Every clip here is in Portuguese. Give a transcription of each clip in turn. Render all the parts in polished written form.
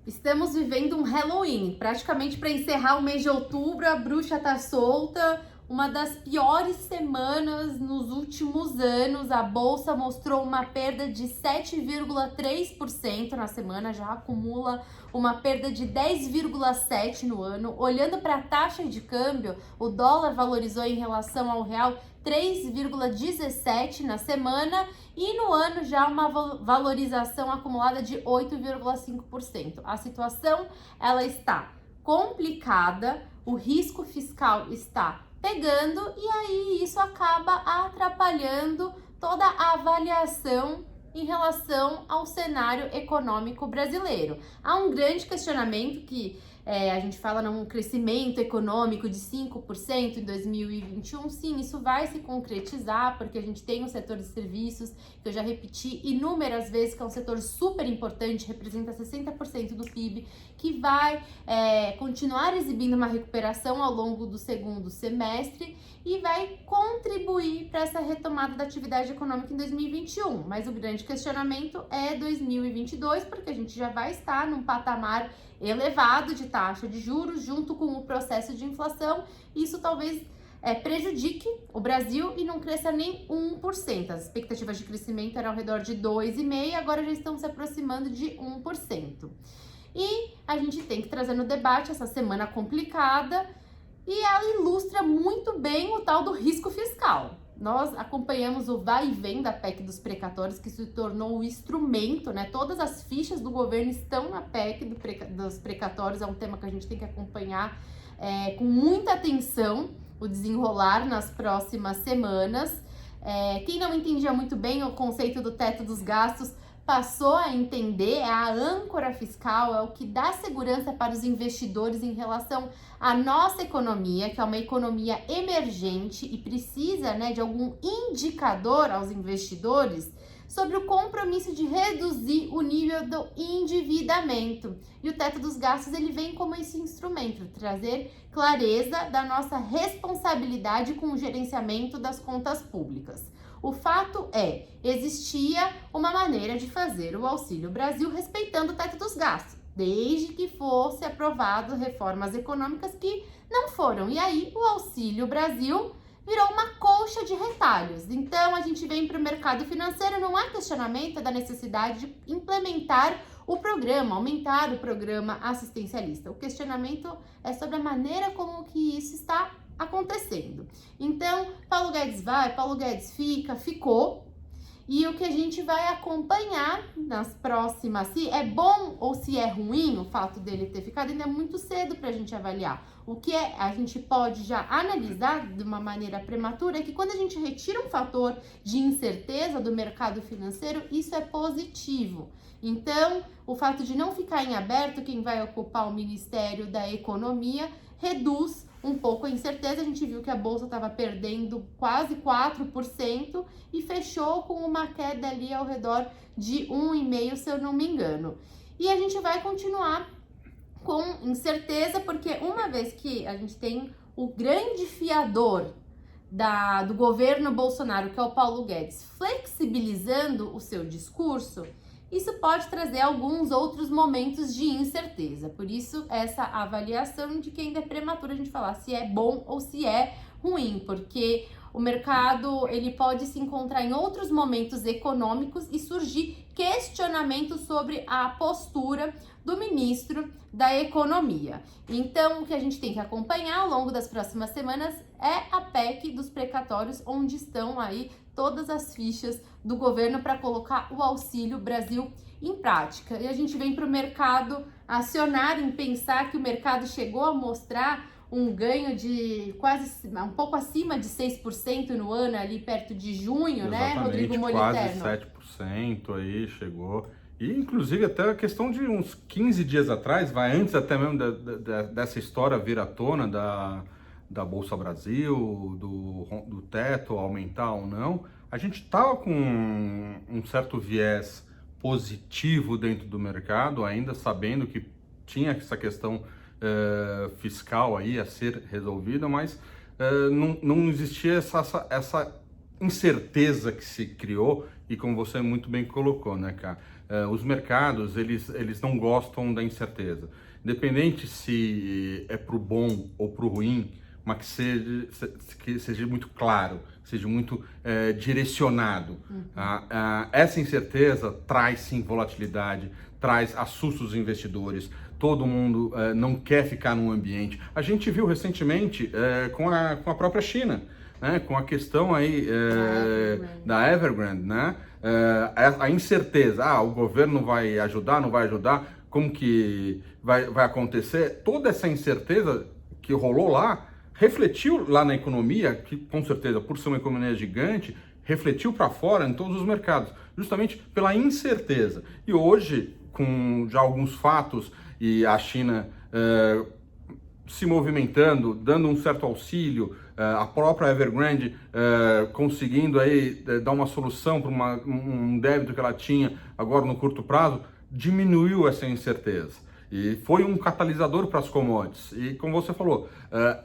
Estamos vivendo um Halloween, praticamente para encerrar o mês de outubro, a bruxa tá solta. Uma das piores semanas nos últimos anos. A bolsa mostrou uma perda de 7,3% na semana, já acumula uma perda de 10,7% no ano. Olhando para a taxa de câmbio, o dólar valorizou em relação ao real 3,17 na semana e no ano já uma valorização acumulada de 8,5%. A situação ela está complicada, o risco fiscal está pegando e aí isso acaba atrapalhando toda a avaliação em relação ao cenário econômico brasileiro. Há um grande questionamento que a gente fala num crescimento econômico de 5% em 2021. Sim, isso vai se concretizar porque a gente tem o setor de serviços, que eu já repeti inúmeras vezes, que é um setor super importante, representa 60% do PIB, que vai continuar exibindo uma recuperação ao longo do segundo semestre e vai contribuir para essa retomada da atividade econômica em 2021. Mas o grande questionamento é 2022, porque a gente já vai estar num patamar elevado de taxa de juros junto com o processo de inflação. Isso talvez prejudique o Brasil e não cresça nem 1%. As expectativas de crescimento eram ao redor de 2,5%, agora já estão se aproximando de 1%. E a gente tem que trazer no debate essa semana complicada e ela ilustra muito bem o tal do risco fiscal. Nós acompanhamos o vai e vem da PEC dos precatórios, que se tornou o instrumento, né? Todas as fichas do governo estão na PEC dos precatórios, é um tema que a gente tem que acompanhar com muita atenção, o desenrolar nas próximas semanas. Quem não entendia muito bem o conceito do teto dos gastos, passou a entender, é a âncora fiscal, é o que dá segurança para os investidores em relação à nossa economia, que é uma economia emergente e precisa, de algum indicador aos investidores sobre o compromisso de reduzir o nível do endividamento. E o teto dos gastos, ele vem como esse instrumento, trazer clareza da nossa responsabilidade com o gerenciamento das contas públicas. O fato existia uma maneira de fazer o Auxílio Brasil respeitando o teto dos gastos, desde que fosse aprovado reformas econômicas que não foram. E aí o Auxílio Brasil virou uma colcha de retalhos. Então a gente vem para o mercado financeiro, não há questionamento da necessidade de implementar o programa, aumentar o programa assistencialista. O questionamento é sobre a maneira como que isso está acontecendo. Então, Paulo Guedes vai, Paulo Guedes fica, ficou. E o que a gente vai acompanhar nas próximas, se é bom ou se é ruim o fato dele ter ficado, ainda é muito cedo para a gente avaliar. O que a gente pode já analisar de uma maneira prematura é que quando a gente retira um fator de incerteza do mercado financeiro, isso é positivo. Então, o fato de não ficar em aberto, quem vai ocupar o Ministério da Economia reduz um pouco a incerteza. A gente viu que a bolsa estava perdendo quase 4% e fechou com uma queda ali ao redor de 1,5%, se eu não me engano. E a gente vai continuar com incerteza, porque uma vez que a gente tem o grande fiador do governo Bolsonaro, que é o Paulo Guedes, flexibilizando o seu discurso, isso pode trazer alguns outros momentos de incerteza. Por isso, essa avaliação de que ainda é prematuro a gente falar se é bom ou se é ruim, porque o mercado ele pode se encontrar em outros momentos econômicos e surgir questionamentos sobre a postura do ministro da Economia. Então, o que a gente tem que acompanhar ao longo das próximas semanas é a PEC dos precatórios, onde estão aí todas as fichas do governo para colocar o Auxílio Brasil em prática. E a gente vem para o mercado acionar em pensar que o mercado chegou a mostrar um ganho de quase um pouco acima de 6% no ano, ali perto de junho, exatamente, né, Rodrigo Moliterno? Quase 7% aí chegou. E inclusive até a questão de uns 15 dias atrás, vai antes até mesmo dessa história vir à tona da Bolsa Brasil, do teto aumentar ou não, a gente estava com um certo viés positivo dentro do mercado, ainda sabendo que tinha essa questão fiscal aí a ser resolvida, mas não existia essa incerteza que se criou e como você muito bem colocou, né, cara? os mercados, eles não gostam da incerteza. Independente se é para o bom ou para o ruim, mas que seja muito claro, que seja muito direcionado. Essa incerteza traz sim volatilidade, traz assusta os investidores, todo mundo não quer ficar num ambiente. A gente viu recentemente com a própria China, né, com a questão aí da Evergrande, né, a incerteza, o governo vai ajudar, não vai ajudar, como que vai acontecer? Toda essa incerteza que rolou lá, refletiu lá na economia, que com certeza, por ser uma economia gigante, refletiu para fora em todos os mercados, justamente pela incerteza. E hoje, com já alguns fatos e a China se movimentando, dando um certo auxílio, a própria Evergrande conseguindo aí dar uma solução para um débito que ela tinha agora no curto prazo, diminuiu essa incerteza. E foi um catalisador para as commodities. E como você falou,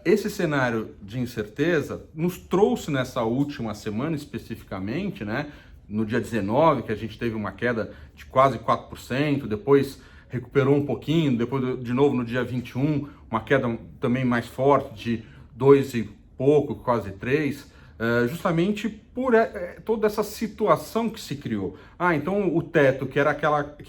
esse cenário de incerteza nos trouxe nessa última semana especificamente, né? No dia 19, que a gente teve uma queda de quase 4%, depois recuperou um pouquinho, depois de novo no dia 21, uma queda também mais forte de 2 e pouco, quase 3%, justamente por toda essa situação que se criou. Então o teto, que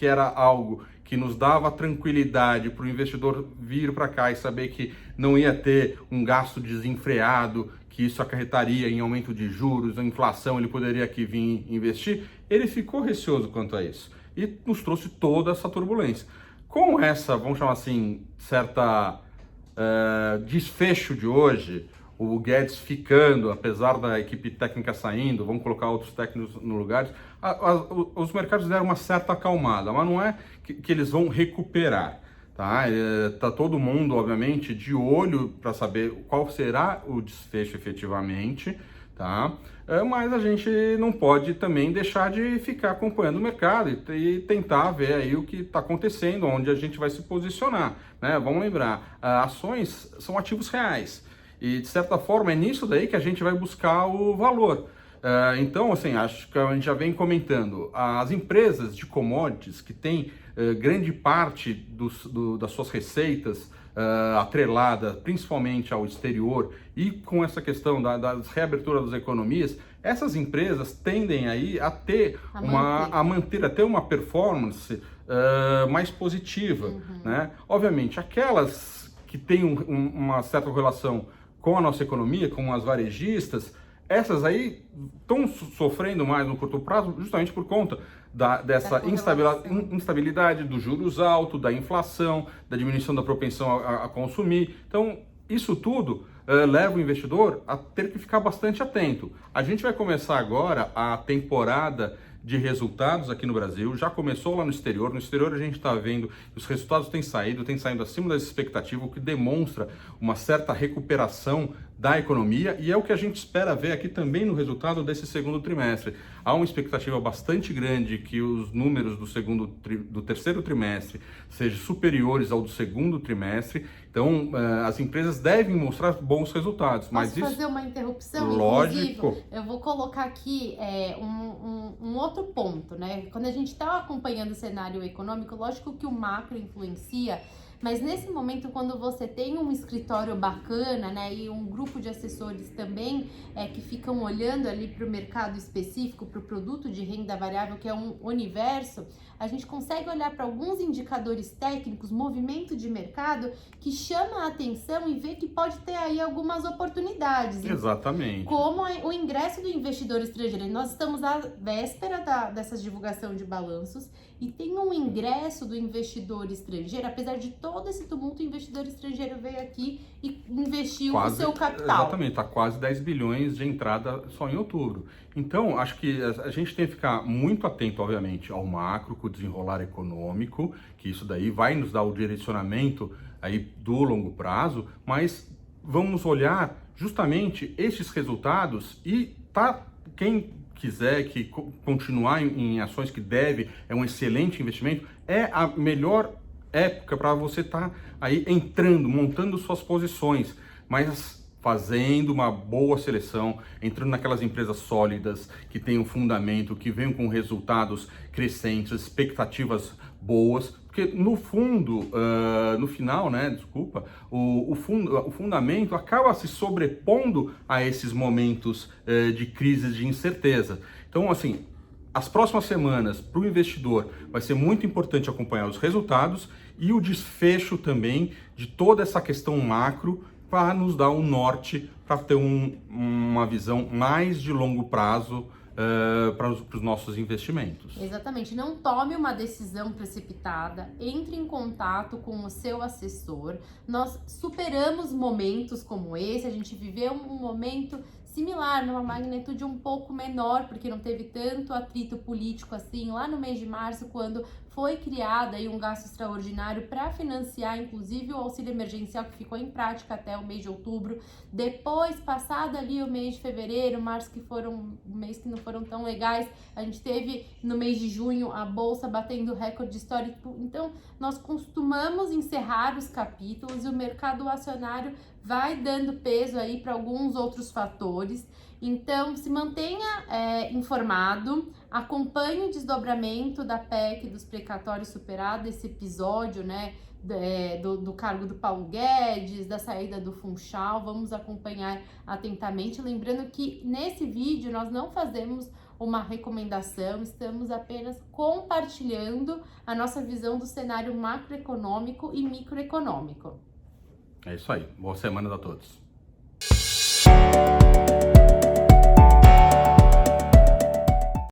era algo que nos dava tranquilidade para o investidor vir para cá e saber que não ia ter um gasto desenfreado, que isso acarretaria em aumento de juros, a inflação, ele poderia aqui vir investir, ele ficou receoso quanto a isso e nos trouxe toda essa turbulência. Com essa, vamos chamar assim, certa desfecho de hoje, o Guedes ficando, apesar da equipe técnica saindo, vamos colocar outros técnicos no lugar, os mercados deram uma certa acalmada, mas não é que eles vão recuperar, tá? Tá todo mundo, obviamente, de olho para saber qual será o desfecho efetivamente, tá? Mas a gente não pode também deixar de ficar acompanhando o mercado e tentar ver aí o que está acontecendo, onde a gente vai se posicionar, né? Vamos lembrar, ações são ativos reais. E, de certa forma, é nisso daí que a gente vai buscar o valor. Então, assim, acho que a gente já vem comentando. As empresas de commodities que têm grande parte das suas receitas atrelada principalmente ao exterior e com essa questão da reabertura das economias, essas empresas tendem aí a ter uma performance mais positiva, né? Obviamente, aquelas que têm uma certa relação com a nossa economia, com as varejistas, essas aí estão sofrendo mais no curto prazo justamente por conta dessa instabilidade, dos juros altos, da inflação, da diminuição da propensão a consumir. Então, isso tudo leva o investidor a ter que ficar bastante atento. A gente vai começar agora a temporada de resultados aqui no Brasil, já começou lá no exterior. No exterior a gente está vendo que os resultados têm saído acima das expectativas, o que demonstra uma certa recuperação da economia, e é o que a gente espera ver aqui também no resultado desse segundo trimestre. Há uma expectativa bastante grande que os números do terceiro trimestre sejam superiores ao do segundo trimestre, então as empresas devem mostrar bons resultados. Posso fazer uma interrupção? Lógico. Inclusive, eu vou colocar aqui um outro ponto, né? Quando a gente está acompanhando o cenário econômico, lógico que o macro influencia, mas nesse momento, quando você tem um escritório bacana, né, e um grupo de assessores também que ficam olhando ali para o mercado específico, para o produto de renda variável, que é um universo, a gente consegue olhar para alguns indicadores técnicos, movimento de mercado, que chama a atenção e vê que pode ter aí algumas oportunidades. Exatamente. Como o ingresso do investidor estrangeiro. Nós estamos à véspera dessa divulgação de balanços e tem um ingresso do investidor estrangeiro, apesar de todo esse tumulto, o investidor estrangeiro veio aqui e investiu o seu capital. Exatamente, está quase 10 bilhões de entrada só em outubro. Então, acho que a gente tem que ficar muito atento, obviamente, ao macro, com o desenrolar econômico, que isso daí vai nos dar o direcionamento aí do longo prazo, mas vamos olhar justamente esses resultados e quem quiser continuar em ações que é um excelente investimento, é a melhor época para você estar aí entrando, montando suas posições, mas fazendo uma boa seleção, entrando naquelas empresas sólidas, que têm um fundamento, que venham com resultados crescentes, expectativas boas, porque no fundo, no final, né, desculpa, o fundamento acaba se sobrepondo a esses momentos de crise, de incerteza. Então, assim, as próximas semanas para o investidor vai ser muito importante acompanhar os resultados e o desfecho também de toda essa questão macro, para nos dar um norte, para ter uma visão mais de longo prazo para os nossos investimentos. Exatamente, não tome uma decisão precipitada, entre em contato com o seu assessor. Nós superamos momentos como esse, a gente viveu um momento similar, numa magnitude um pouco menor, porque não teve tanto atrito político assim, lá no mês de março, quando foi criado aí um gasto extraordinário para financiar, inclusive, o auxílio emergencial que ficou em prática até o mês de outubro. Depois, passado ali o mês de fevereiro, março, que foram meses que não foram tão legais, a gente teve no mês de junho a bolsa batendo recorde histórico. Então, nós costumamos encerrar os capítulos e o mercado acionário vai dando peso aí para alguns outros fatores. Então, se mantenha informado, acompanhe o desdobramento da PEC dos precatórios superado, esse episódio, né, do cargo do Paulo Guedes, da saída do Funchal, vamos acompanhar atentamente. Lembrando que nesse vídeo nós não fazemos uma recomendação, estamos apenas compartilhando a nossa visão do cenário macroeconômico e microeconômico. É isso aí. Boa semana a todos.